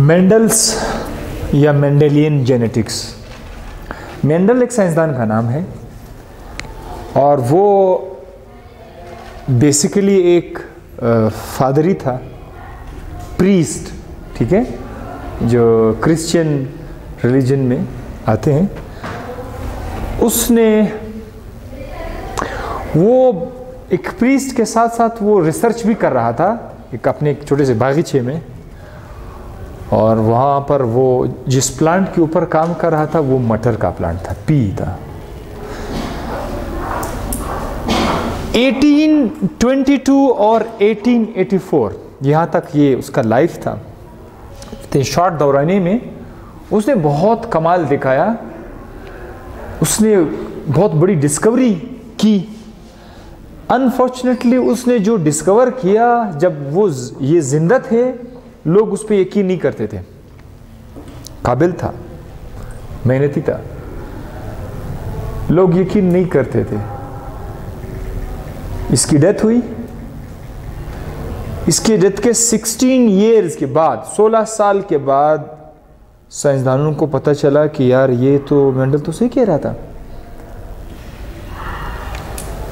Mendel's या Mendelian genetics. Mendel एक साइंसदान का नाम है और वो बेसिकली एक फादरी था, प्रीस्ट, ठीक है, जो क्रिश्चियन रिलीजन में आते हैं। उसने वो एक प्रीस्ट के साथ साथ वो रिसर्च भी कर रहा था एक अपने एक छोटे से बागीचे में, और वहाँ पर वो जिस प्लांट के ऊपर काम कर रहा था वो मटर का प्लांट था, पी था। 1822 और 1884 यहाँ तक ये उसका लाइफ था। इतने शॉर्ट दौराने में उसने बहुत कमाल दिखाया, उसने बहुत बड़ी डिस्कवरी की। अनफॉर्चुनेटली उसने जो डिस्कवर किया, जब वो ये जिंदा थे, लोग उस पर यकीन नहीं करते थे। काबिल था, मेहनती था, लोग यकीन नहीं करते थे। इसकी डेथ हुई। इसकी डेथ के 16 ईयर्स के बाद, 16 साल के बाद साइंसदानों को पता चला कि यार ये तो मेंडल तो सही कह रहा था।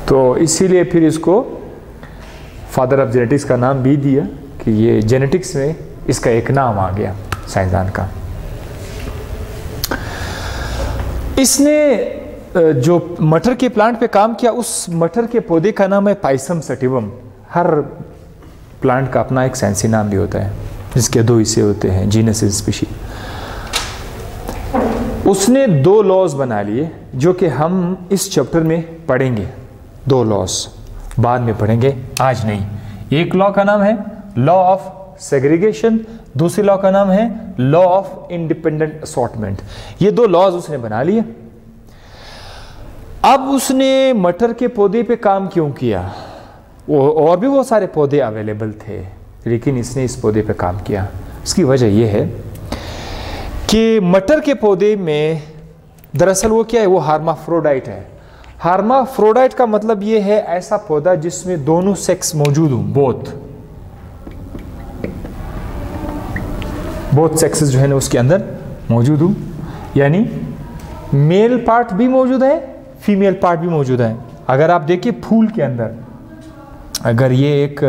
तो इसीलिए फिर इसको फादर ऑफ जेनेटिक्स का नाम भी दिया कि ये जेनेटिक्स में इसका एक नाम आ गया साइंसदान का। इसने जो मटर के प्लांट पे काम किया, उस मटर के पौधे का नाम है पाइसम सटिवम। हर प्लांट का अपना एक साइंसी नाम भी होता है, जिसके 2 हिस्से होते हैं, जीनस एंड स्पीशीज। उसने 2 लॉज बना लिए जो कि हम इस चैप्टर में पढ़ेंगे। 2 लॉज बाद में पढ़ेंगे, आज नहीं। एक लॉ का नाम है लॉ ऑफ सेग्रीगेशन, दूसरे लॉ का नाम है लॉ ऑफ इंडिपेंडेंट असॉर्टमेंट। ये 2 लॉज उसने बना लिए। अब उसने मटर के पौधे पे काम क्यों किया? और भी बहुत सारे पौधे अवेलेबल थे, लेकिन इसने इस पौधे पे काम किया। इसकी वजह यह है कि मटर के पौधे में दरअसल वो क्या है, वो हार्माफ्रोडाइट है। हार्माफ्रोडाइट का मतलब ये है ऐसा पौधा जिसमें दोनों सेक्स मौजूद हों, बोथ सेक्सेस जो है ना उसके अंदर मौजूद हों, यानी मेल पार्ट भी मौजूद है, फीमेल पार्ट भी मौजूद है। अगर आप देखिए फूल के अंदर, अगर ये एक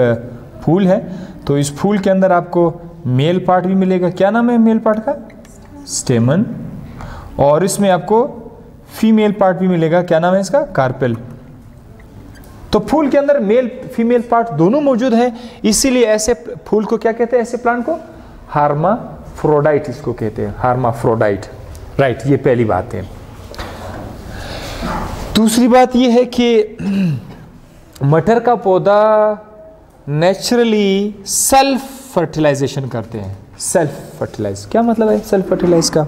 फूल है तो इस फूल के अंदर आपको मेल पार्ट भी मिलेगा। क्या नाम है मेल पार्ट का? स्टेमन। और इसमें आपको फीमेल पार्ट भी मिलेगा। क्या नाम है इसका? कार्पेल। तो फूल के अंदर मेल फीमेल पार्ट दोनों मौजूद है, इसीलिए ऐसे फूल को क्या कहते हैं, ऐसे प्लांट को हार्माफ्रोडाइट इसको कहते हैं, हार्माफ्रोडाइट। राइट, ये पहली बात है। दूसरी बात ये है कि मटर का पौधा नेचुरली सेल्फ फर्टिलाइजेशन करते हैं। सेल्फ फर्टिलाइज क्या मतलब है सेल्फ फर्टिलाइज का?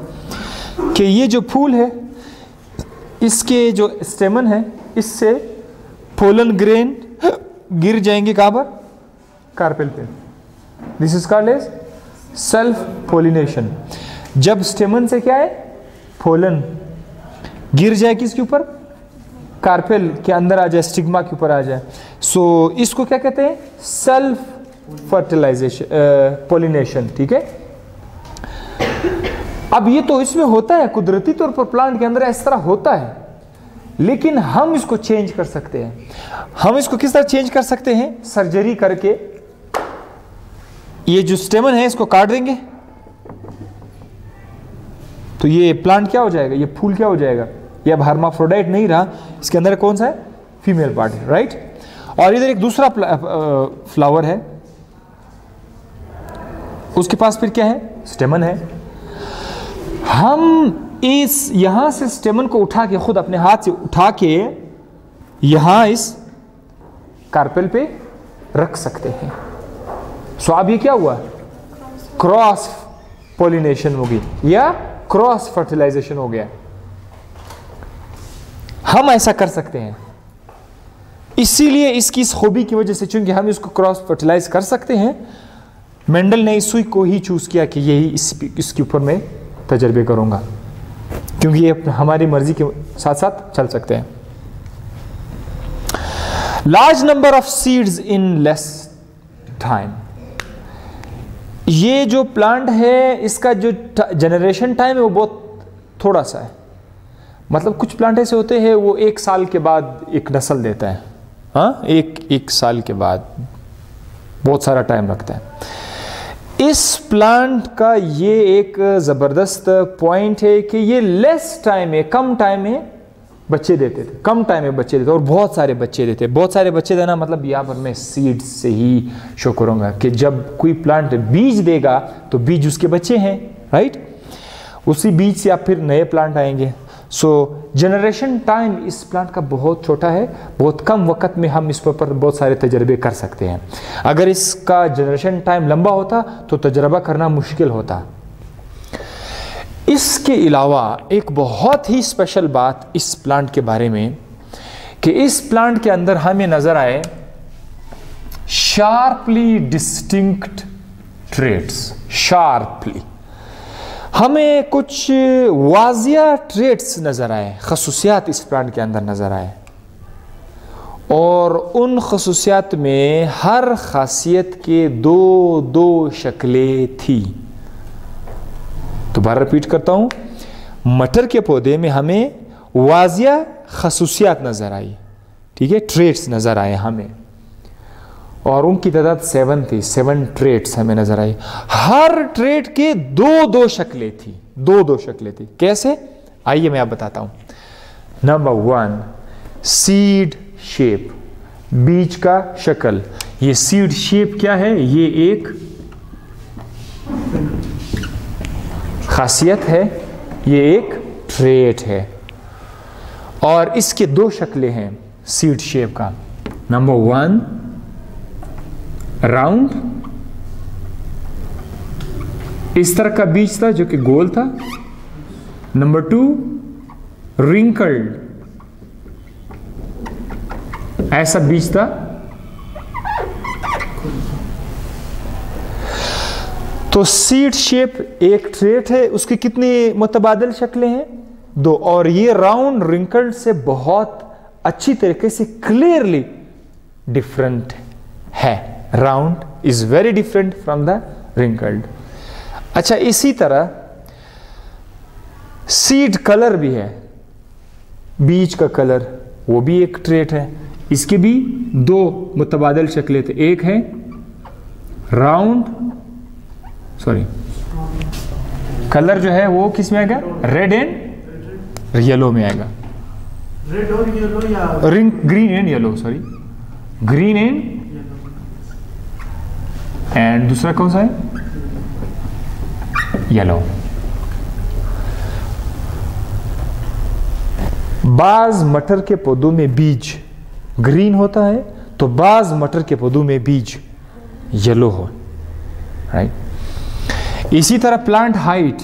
कि ये जो फूल है, इसके जो स्टेमन है, इससे पोलन ग्रेन गिर जाएंगे कहां पर? कार्पेल पे। This is called as self pollination. जब स्टेमन से क्या है, पोलन गिर जाए किसके ऊपर? कार्पेल के अंदर आ जाए, स्टिग्मा के ऊपर आ जाए, सो इसको क्या कहते हैं? Self fertilization, pollination. ठीक है। अब ये तो इसमें होता है, कुदरती तौर पर प्लांट के अंदर इस तरह होता है, लेकिन हम इसको चेंज कर सकते हैं। हम इसको किस तरह चेंज कर सकते हैं? सर्जरी करके ये जो स्टेमन है इसको काट देंगे तो ये प्लांट क्या हो जाएगा, ये फूल क्या हो जाएगा? ये अब हार्माफ्रोडाइट नहीं रहा, इसके अंदर कौन सा है? फीमेल पार्ट है। राइट। और इधर एक दूसरा फ्लावर है, उसके पास फिर क्या है? स्टेमन है। हम इस यहां से स्टेमन को उठा के, खुद अपने हाथ से उठा के यहां इस कार्पेल पे रख सकते हैं। सो अब ये क्या हुआ? क्रॉस पोलिनेशन होगी या क्रॉस फर्टिलाइजेशन हो गया। हम ऐसा कर सकते हैं, इसीलिए इसकी इस खूबी की वजह से, चूंकि हम इसको क्रॉस फर्टिलाइज कर सकते हैं, मेंडल ने इस सुई को ही चूज किया कि यही इसके ऊपर मैं तजर्बे करूंगा, क्योंकि ये हमारी मर्जी के साथ साथ चल सकते हैं। Large number of seeds in less time. ये जो प्लांट है इसका जो जनरेशन टाइम है वो बहुत थोड़ा सा है। मतलब कुछ प्लांट ऐसे होते हैं वो 1 साल के बाद एक नस्ल देता है, हाँ, एक साल के बाद, बहुत सारा टाइम लगता है। इस प्लांट का ये एक ज़बरदस्त पॉइंट है कि ये लेस टाइम है, कम टाइम में बच्चे देते थे, कम टाइम में बच्चे देते और बहुत सारे बच्चे देते। बहुत सारे बच्चे देना मतलब यहाँ पर मैं सीड्स से ही शो करूँगा कि जब कोई प्लांट बीज देगा तो बीज उसके बच्चे हैं, राइट। उसी बीज से आप फिर नए प्लांट आएंगे। सो जनरेशन टाइम इस प्लांट का बहुत छोटा है, बहुत कम वक्त में हम इस पर बहुत सारे तजर्बे कर सकते हैं। अगर इसका जनरेशन टाइम लंबा होता तो तजर्बा करना मुश्किल होता। इसके अलावा एक बहुत ही स्पेशल बात इस प्लांट के बारे में कि इस प्लांट के अंदर हमें नजर आए शार्पली डिस्टिंक्ट ट्रेट्स। शार्पली हमें कुछ वाजिया ट्रेट्स नजर आए, खसूसियात इस प्लांट के अंदर नजर आए, और उन खसूसियात में हर खासियत के दो शक्लें थी। दोबारा रिपीट करता हूं, मटर के पौधे में हमें वाजिया खसूसियात नजर आई, ठीक है, ट्रेट्स नजर आए हमें, और उनकी तादाद 7 थी। 7 ट्रेट्स हमें नजर आई। हर ट्रेट के दो शक्लें थी, दो शक्लें थी। कैसे? आइए मैं आप बताता हूं। नंबर 1, सीड शेप, बीज का शक्ल। ये सीड शेप क्या है? ये एक खासियत है, ये एक ट्रेट है, और इसके 2 शक्लें हैं सीड शेप का। नंबर 1 राउंड, इस तरह का बीज था जो कि गोल था। नंबर 2 रिंकल्ड, ऐसा बीज था। तो सीड शेप एक ट्रेट है, उसकी कितनी मुतबादिल शक्लें हैं? 2। और ये राउंड रिंकल्ड से बहुत अच्छी तरीके से क्लियरली डिफरेंट है। Round is very different from the wrinkled. अच्छा, इसी तरह सीड कलर भी है, बीज का कलर, वो भी एक ट्रेट है। इसके भी 2 मुतबादिल शक्लें थे। एक है राउंड, कलर जो है वो किस में आएगा? रेड एंड येलो में आएगा। रेड और येलो या green and yellow, sorry, green and दूसरा कौन सा है? येलो। बाज मटर के पौधों में बीज ग्रीन होता है, तो बाज मटर के पौधों में बीज येलो हो, राइट। इसी तरह प्लांट हाइट,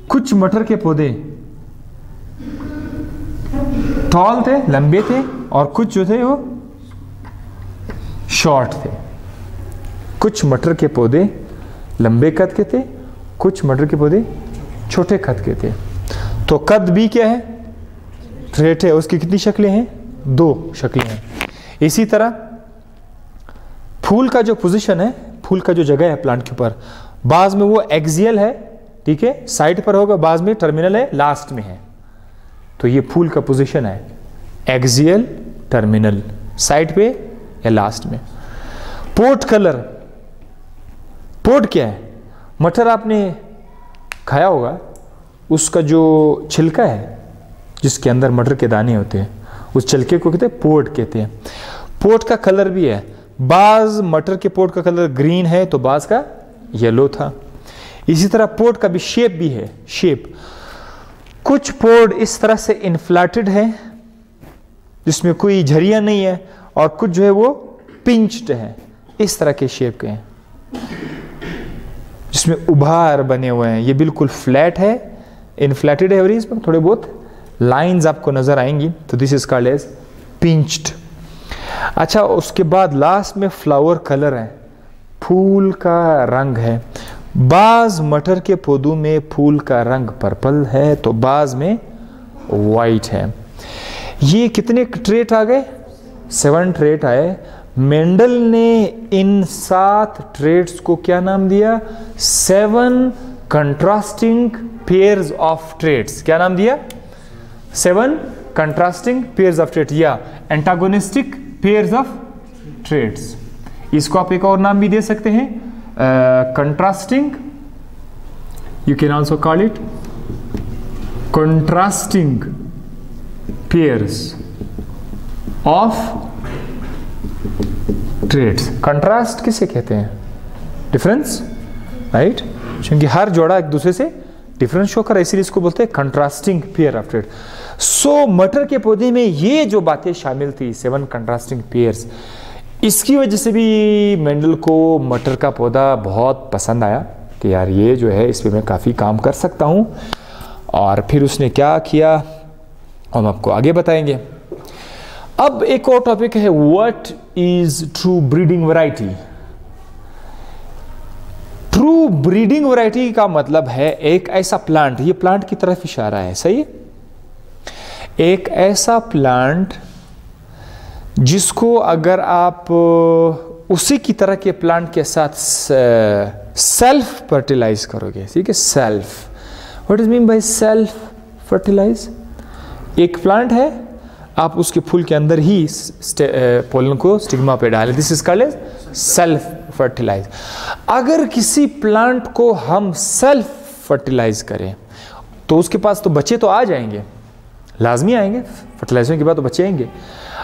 कुछ मटर के पौधे टॉल थे, लंबे थे, और कुछ जो थे वो शॉर्ट थे। कुछ मटर के पौधे लंबे कद के थे, कुछ मटर के पौधे छोटे कद के थे। तो कद भी क्या है? ट्रेट है। उसकी कितनी शक्लें हैं? 2 शक्लें हैं। इसी तरह फूल का जो पोजीशन है, फूल का जो जगह है प्लांट के ऊपर, बाज में वो एक्सियल है, ठीक है, साइड पर होगा, बाज में टर्मिनल है, लास्ट में है। तो ये फूल का पोजीशन है, एक्सियल, टर्मिनल, साइड पे या लास्ट में। पोट कलर, पोट क्या है? मटर आपने खाया होगा, उसका जो छिलका है जिसके अंदर मटर के दाने होते हैं, उस छिलके को कहते हैं पोट कहते हैं। पोट का कलर भी है, बाज मटर के पोट का कलर ग्रीन है तो बाज का येलो था। इसी तरह पोट का भी शेप भी है, शेप। कुछ पोट इस तरह से इन्फ्लेटेड है जिसमें कोई झरिया नहीं है, और कुछ जो है वो पिंच्ड है, इस तरह के शेप के हैं जिसमें उभार बने हुए हैं। ये बिल्कुल फ्लैट है, इन्फ्लेटेड है, और इसमें थोड़े बहुत लाइंस आपको नजर आएंगी, तो this is called as pinched. अच्छा, उसके बाद लास्ट में फ्लावर कलर है, फूल का रंग है। बाज मटर के पौधों में फूल का रंग पर्पल है, तो बाज में वाइट है। ये कितने ट्रेट आ गए? 7 ट्रेट आए। मेंडल ने इन 7 ट्रेड्स को क्या नाम दिया? 7 कंट्रास्टिंग पेयर्स ऑफ ट्रेड्स। क्या नाम दिया? 7 कंट्रास्टिंग पेयर्स ऑफ ट्रेड्स या एंटागोनिस्टिक पेयर्स ऑफ ट्रेड्स। इसको आप एक और नाम भी दे सकते हैं, contrasting, you can also call it contrasting pairs of traits. Contrast किसे कहते हैं? Difference, right? क्योंकि हर जोड़ा एक दूसरे से डिफरेंस शो कर, इसीलिए इसको बोलते हैं कंट्रास्टिंग पेयर ऑफ ट्रेड। सो मटर के पौधे में ये जो बातें शामिल थी, 7 कंट्रास्टिंग पेयर्स, इसकी वजह से भी मेंडल को मटर का पौधा बहुत पसंद आया कि यार ये जो है इस पे मैं काफ़ी काम कर सकता हूँ। और फिर उसने क्या किया हम आपको आगे बताएंगे। अब एक और टॉपिक है, what is true breeding variety. True breeding variety का मतलब है एक ऐसा प्लांट, ये प्लांट की तरफ इशारा है, सही? एक ऐसा प्लांट जिसको अगर आप उसी की तरह के प्लांट के साथ सेल्फ फर्टिलाइज करोगे, ठीक है? Self, what is mean by self fertilize? एक प्लांट है, आप उसके फूल के अंदर ही पोलन को स्टिग्मा पे डालें, this is called self fertilize. अगर किसी प्लांट को हम सेल्फ फर्टिलाइज करें तो उसके पास तो बच्चे तो आ जाएंगे, लाजमी आएंगे, फर्टिलाइजेशन के बाद तो बच्चे आएंगे।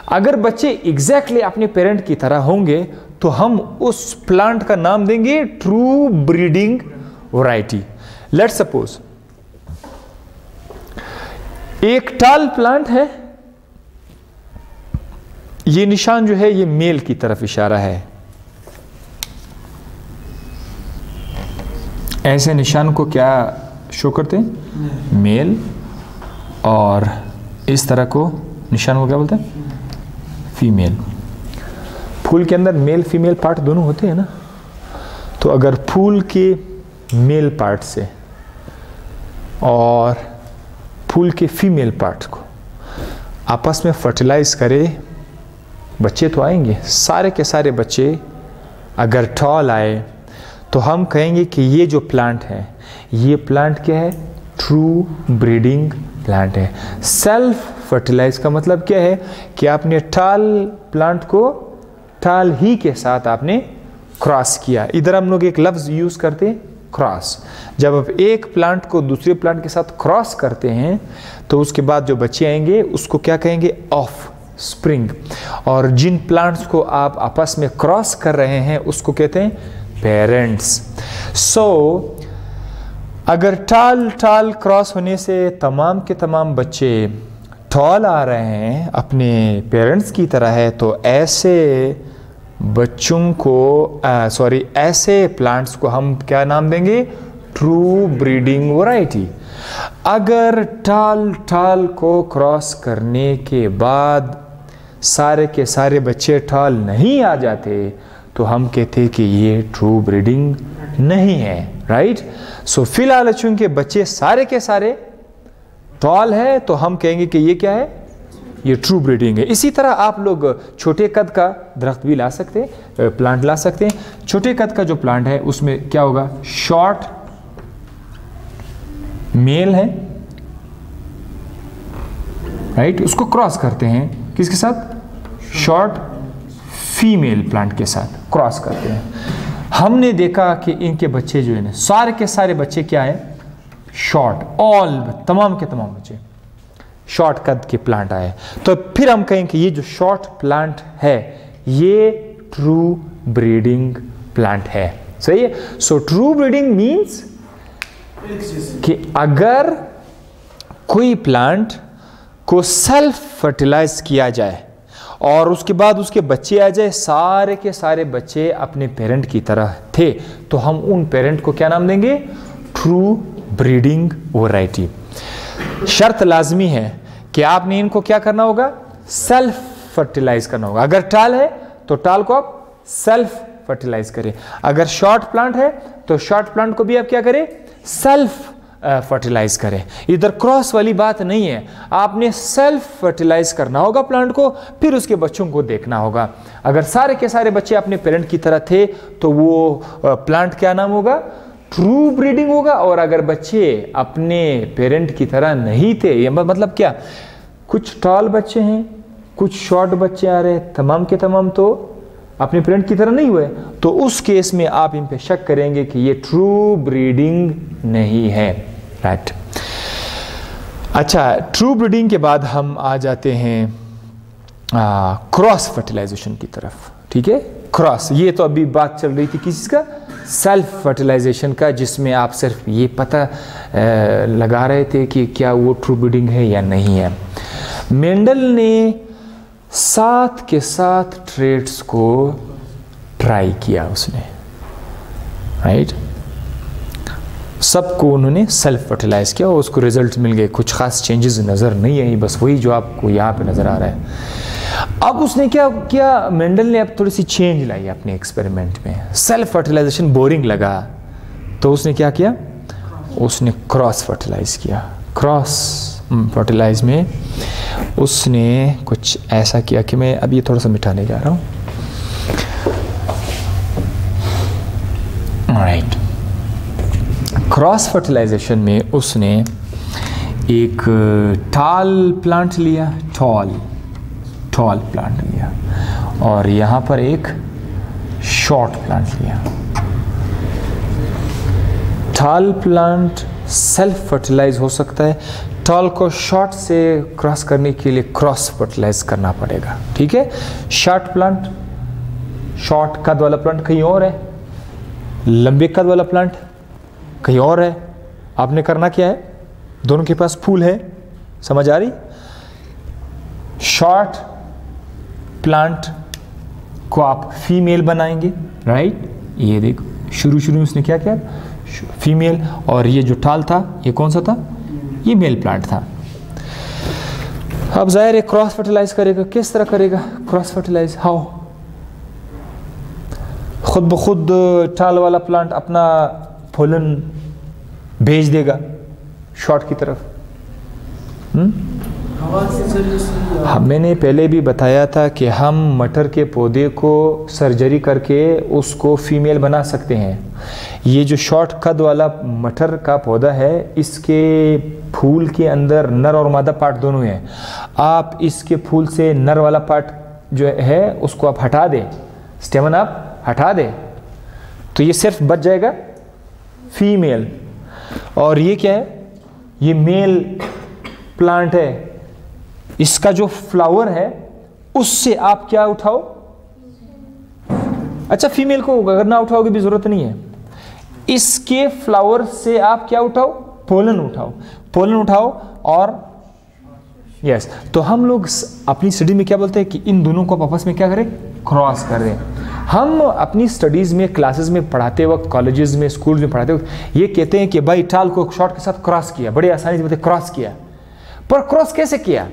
अगर बच्चे एग्जैक्टली अपने पेरेंट की तरह होंगे तो हम उस प्लांट का नाम देंगे true breeding variety. Let's suppose एक टाल प्लांट है, ये निशान जो है ये मेल की तरफ इशारा है। ऐसे निशान को क्या शो करते हैं? मेल। और इस तरह को निशान को क्या बोलते हैं? फीमेल। फूल के अंदर मेल फीमेल पार्ट दोनों होते हैं ना, तो अगर फूल के मेल पार्ट से और फूल के फीमेल पार्ट को आपस में फर्टिलाइज करें, बच्चे तो आएंगे, सारे के सारे बच्चे अगर टॉल आए तो हम कहेंगे कि ये जो प्लांट है, ये प्लांट क्या है? ट्रू ब्रीडिंग प्लांट है। सेल्फ फर्टिलाइज का मतलब क्या है कि आपने टाल प्लांट को टाल ही के साथ आपने क्रॉस किया। इधर हम लोग एक लफ्ज यूज करते हैं, क्रॉस। जब आप एक प्लांट को दूसरे प्लांट के साथ क्रॉस करते हैं तो उसके बाद जो बच्चे आएंगे उसको क्या कहेंगे? Of spring. और जिन प्लांट्स को आप आपस में क्रॉस कर रहे हैं उसको कहते हैं पेरेंट्स। सो अगर टाल टाल क्रॉस होने से तमाम के तमाम बच्चे टॉल आ रहे हैं, अपने पेरेंट्स की तरह है, तो ऐसे बच्चों को ऐसे प्लांट्स को हम क्या नाम देंगे? True breeding variety. अगर टाल टाल को क्रॉस करने के बाद सारे के सारे बच्चे टाल नहीं आ जाते तो हम कहते कि ये ट्रू ब्रीडिंग नहीं है, राइट? सो फिलहाल चूंकि बच्चे सारे के सारे टॉल है तो हम कहेंगे कि ये क्या है? ये ट्रू ब्रीडिंग है। इसी तरह आप लोग छोटे कद का दरख्त भी ला सकते हैं, प्लांट ला सकते हैं। छोटे कद का जो प्लांट है उसमें क्या होगा? शॉर्ट मेल है, राइट? उसको क्रॉस करते हैं किसके साथ? शॉर्ट फीमेल प्लांट के साथ क्रॉस करते हैं। हमने देखा कि इनके बच्चे जो है ना, सारे के सारे बच्चे क्या है? शॉर्ट, ऑल, तमाम के तमाम बच्चे शॉर्ट कद के प्लांट आए। तो फिर हम कहें कि ये जो शॉर्ट प्लांट है ये ट्रू ब्रीडिंग प्लांट है, सही है? सो ट्रू ब्रीडिंग मीन्स कि अगर कोई प्लांट को सेल्फ फर्टिलाइज किया जाए और उसके बाद उसके बच्चे आ जाए, सारे के सारे बच्चे अपने पेरेंट की तरह थे, तो हम उन पेरेंट को क्या नाम देंगे? True breeding variety. शर्त लाजमी है कि आपने इनको क्या करना होगा? सेल्फ फर्टिलाइज करना होगा। अगर टाल है तो टाल को आप सेल्फ फर्टिलाइज करें, अगर शॉर्ट प्लांट है तो शॉर्ट प्लांट को भी आप क्या करें? सेल्फ फर्टिलाइज करें। इधर क्रॉस वाली बात नहीं है, आपने सेल्फ फर्टिलाइज करना होगा प्लांट को, फिर उसके बच्चों को देखना होगा। अगर सारे के सारे बच्चे अपने पेरेंट की तरह थे तो वो प्लांट क्या नाम होगा, ट्रू ब्रीडिंग होगा। और अगर बच्चे अपने पेरेंट की तरह नहीं थे, ये मतलब क्या, कुछ टॉल बच्चे हैं, कुछ शॉर्ट बच्चे आ रहे हैं, तमाम के तमाम तो अपने पेरेंट की तरह नहीं हुए, तो उस केस में आप इन पे शक करेंगे कि ये ट्रू ब्रीडिंग नहीं है, राइट। अच्छा, ट्रू ब्रीडिंग के बाद हम आ जाते हैं क्रॉस फर्टिलाइजेशन की तरफ, ठीक है। क्रॉस, ये तो अभी बात चल रही थी किसी का, सेल्फ फर्टिलाइजेशन का, जिसमें आप सिर्फ ये पता लगा रहे थे कि क्या वो ट्रू ब्रीडिंग है या नहीं है। मेंडल ने साथ के साथ ट्रेड्स को ट्राई किया उसने, राइट। सबको उन्होंने सेल्फ फर्टिलाइज किया और उसको रिजल्ट मिल गए, कुछ खास चेंजेस नज़र नहीं आई, बस वही जो आपको यहाँ पे नज़र आ रहा है। अब उसने क्या किया, मेंडल ने अब थोड़ी सी चेंज लाई अपने एक्सपेरिमेंट में। सेल्फ फर्टिलाइजेशन बोरिंग लगा तो उसने क्या किया, उसने क्रॉस फर्टिलाइज किया। क्रॉस फर्टिलाइज में उसने कुछ ऐसा किया कि मैं अब ये थोड़ा सा मिटाने जा रहा हूँ, राइट। क्रॉस फर्टिलाइजेशन में उसने एक टॉल प्लांट लिया, टॉल प्लांट लिया, और यहाँ पर एक शॉर्ट प्लांट लिया। टॉल प्लांट सेल्फ फर्टिलाइज हो सकता है, टॉल को शॉर्ट से क्रॉस करने के लिए क्रॉस फर्टिलाइज करना पड़ेगा, ठीक है। शॉर्ट प्लांट, शॉर्ट कद वाला प्लांट कहीं और है, लंबे कद वाला प्लांट कहीं और है। आपने करना क्या है, दोनों के पास फूल है, समझ आ रही। शॉर्ट प्लांट को आप फीमेल बनाएंगे, राइट। ये देखो शुरू में उसने क्या किया, फीमेल, और ये जो टॉल था ये कौन सा था, ये मेल प्लांट था। अब जाहिर है क्रॉस फर्टिलाइज करेगा, किस तरह करेगा क्रॉस फर्टिलाइज, हाउ, खुद ब खुद टॉल वाला प्लांट अपना पोलन भेज देगा शॉर्ट की तरफ। मैंने पहले भी बताया था कि हम मटर के पौधे को सर्जरी करके उसको फीमेल बना सकते हैं। ये जो शॉर्ट कद वाला मटर का पौधा है, इसके फूल के अंदर नर और मादा पार्ट दोनों हैं। आप इसके फूल से नर वाला पार्ट जो है उसको आप हटा दें, स्टेमन आप हटा दें, तो ये सिर्फ बच जाएगा फीमेल। और ये क्या है, ये मेल प्लांट है। इसका जो फ्लावर है उससे आप क्या उठाओ, अच्छा फीमेल को अगर ना उठाओगे भी जरूरत नहीं है, इसके फ्लावर से आप क्या उठाओ, पोलन उठाओ, पोलन उठाओ। और यस, तो हम लोग अपनी स्टडी में क्या बोलते हैं कि इन दोनों को आपस में क्या करें, क्रॉस करें। हम अपनी स्टडीज़ में, क्लासेस में पढ़ाते वक्त, कॉलेजेस में, स्कूल में पढ़ाते वक्त ये कहते हैं कि भाई टॉल को शॉर्ट के साथ क्रॉस किया, बड़ी आसानी से बोलते क्रॉस किया। पर क्रॉस कैसे किया,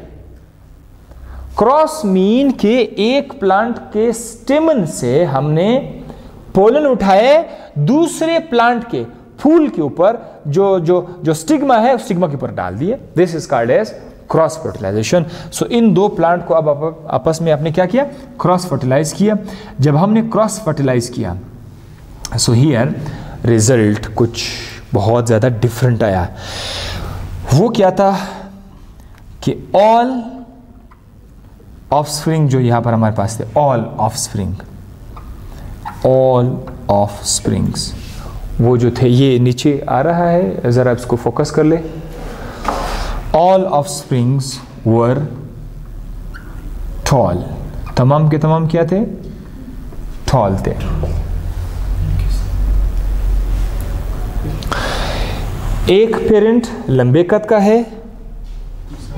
क्रॉस मीन के एक प्लांट के स्टेमन से हमने पोलन उठाए, दूसरे प्लांट के फूल के ऊपर जो स्टिग्मा है उस स्टिग्मा के ऊपर डाल दिए। This is called as cross fertilization. So इन दो प्लांट को अब आपस में आपने क्या किया, क्रॉस फर्टिलाइज किया। जब हमने क्रॉस फर्टिलाइज किया, सो हियर रिजल्ट कुछ बहुत ज़्यादा डिफरेंट आया। वो क्या था कि ऑल ऑफस्प्रिंग जो यहाँ पर हमारे पास थे, ऑल ऑफस्प्रिंग्स वो जो थे, ये नीचे आ रहा है, ज़रा इसको फोकस कर ले। ऑल ऑफस्प्रिंग्स वर टॉल, तमाम के तमाम क्या थे, टॉल थे। एक पेरेंट लंबे कद का है,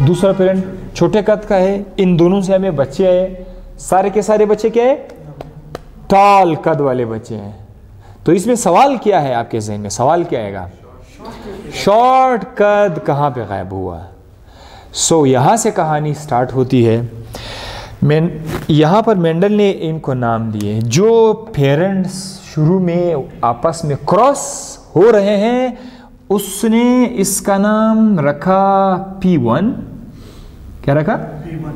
दूसरा पेरेंट छोटे कद का है। इन दोनों से हमें बच्चे आए, सारे के सारे बच्चे क्या है, टॉल कद वाले बच्चे हैं। तो इसमें सवाल क्या है आपके ज़हन में, सवाल क्या आएगा, शॉर्ट कद कहाँ पे गायब हुआ। सो यहाँ से कहानी स्टार्ट होती है। यहाँ पर मेंडल ने इनको नाम दिए, जो पेरेंट्स शुरू में आपस में क्रॉस हो रहे हैं उसने इसका नाम रखा P1। क्या रखा?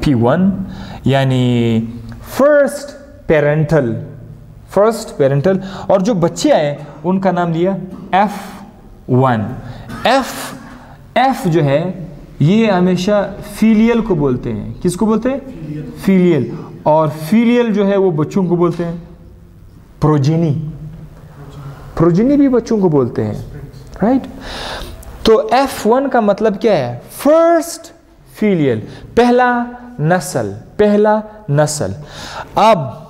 P1, यानी फर्स्ट पेरेंटल। और जो बच्चे आए उनका नाम दिया F1। F जो है ये हमेशा फीलियल को बोलते हैं। किसको बोलते हैं? फीलियल। और फीलियल जो है वो बच्चों को बोलते हैं प्रोजेनी भी बच्चों को बोलते हैं, राइट? तो F1 का मतलब क्या है? फर्स्ट फीलियल, पहला नस्ल। अब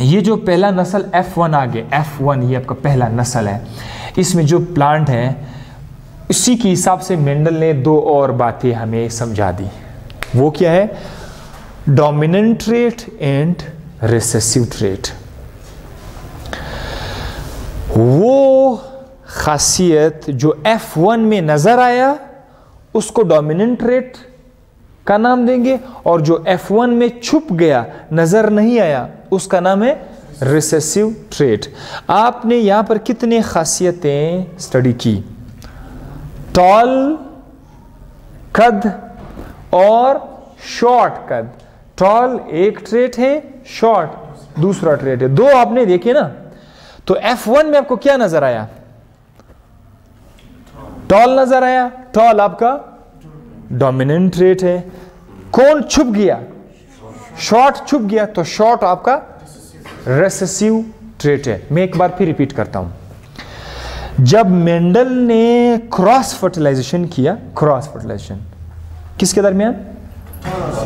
ये जो पहला नस्ल F1 आ गया, F1 ये आपका पहला नस्ल है। इसमें जो प्लांट है उसी के हिसाब से मेंडल ने दो और बातें हमें समझा दी। वो क्या है? Dominant trait and recessive trait. वो खासियत जो F1 में नजर आया उसको डोमिनेंट ट्रेट का नाम देंगे, और जो F1 में छुप गया, नजर नहीं आया, उसका नाम है रिसेसिव ट्रेट। आपने यहां पर कितने खासियतें स्टडी की? टॉल कद और शॉर्ट कद। टॉल एक ट्रेट है, शॉर्ट दूसरा ट्रेट है। दो आपने देखे ना। तो F1 में आपको क्या नजर आया? टॉल नजर आया। टॉल आपका डोमिनेंट ट्रेट है। कौन छुप गया? शॉर्ट छुप गया, तो शॉर्ट आपका रिसेसिव ट्रेट है। मैं एक बार फिर रिपीट करता हूं। जब मेंडल ने क्रॉस फर्टिलाइजेशन किया, क्रॉस फर्टिलाइजेशन किसके दरमियान?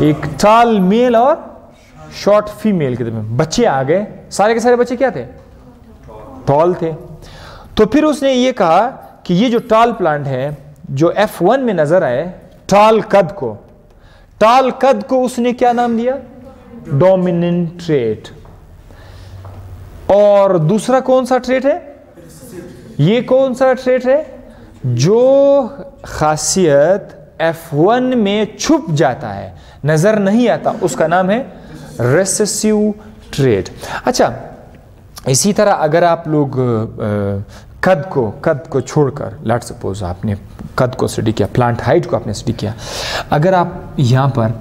एक टॉल मेल और शॉर्ट फीमेल के दरमियान बच्चे आ गए। सारे के सारे बच्चे क्या थे? टॉल थे। तो फिर उसने ये कहा कि ये जो टॉल प्लांट है जो F1 में नजर आए, टॉल कद को उसने क्या नाम दिया? Dominant trait. और दूसरा कौन सा ट्रेट है? ये कौन सा ट्रेट है? जो खासियत F1 में छुप जाता है, नजर नहीं आता, उसका नाम है रिसेसिव ट्रेट। अच्छा, इसी तरह अगर आप लोग कद को छोड़कर, लेट सपोज आपने कद को स्टडी किया, प्लांट हाइट को आपने स्टडी किया, अगर आप यहाँ पर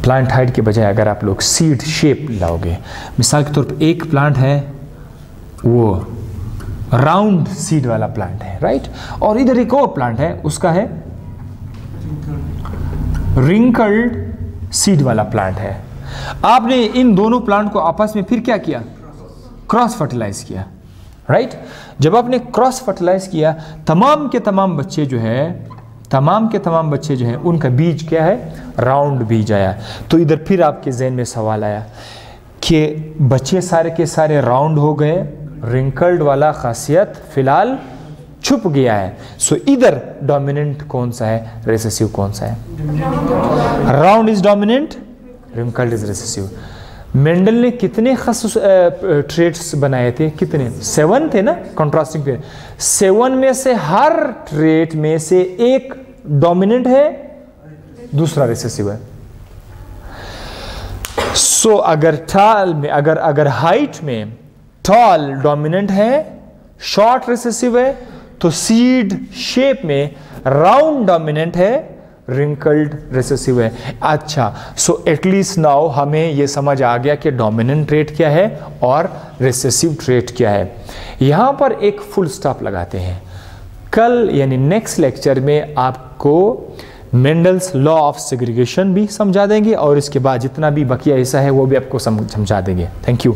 प्लांट हाइट के बजाय अगर आप लोग सीड शेप लाओगे, मिसाल के तौर पर एक प्लांट है वो राउंड सीड वाला प्लांट है, राइट? और इधर एक और प्लांट है उसका है रिंकल्ड सीड वाला प्लांट है। आपने इन दोनों प्लांट को आपस में फिर क्या किया? क्रॉस फर्टिलाइज किया, राइट? जब आपने क्रॉस फर्टिलाइज किया, तमाम के तमाम बच्चे जो है उनका बीज क्या है? राउंड बीज आया। तो इधर फिर आपके ज़हन में सवाल आया कि बच्चे सारे के सारे राउंड हो गए, रिंकल्ड वाला खासियत फिलहाल छुप गया है। सो इधर डोमिनेंट कौन सा है, रिसेसिव कौन सा है? Round is dominant, wrinkled is recessive. Mendel ने कितने ट्रेट्स बनाए थे? कितने? 7 थे ना, कंट्रास्टिंग पेयर। 7 में से हर ट्रेट में से एक डोमिनेंट है, दूसरा रिसेसिव है। सो अगर टॉल में अगर हाइट में टॉल डोमिनेंट है, शॉर्ट रिसेसिव है, तो सीड शेप में राउंड डोमिनेंट है, रिंकल्ड रिसेसिव है। अच्छा, सो एटलीस्ट नाउ हमें यह समझ आ गया कि डोमिनेंट ट्रेट क्या है और रिसेसिव ट्रेट क्या है। यहां पर एक फुल स्टॉप लगाते हैं। कल यानी नेक्स्ट लेक्चर में आपको मेंडल्स लॉ ऑफ सेग्रीगेशन भी समझा देंगे और इसके बाद जितना भी बकिया हिस्सा है वो भी आपको समझा देंगे। Thank you.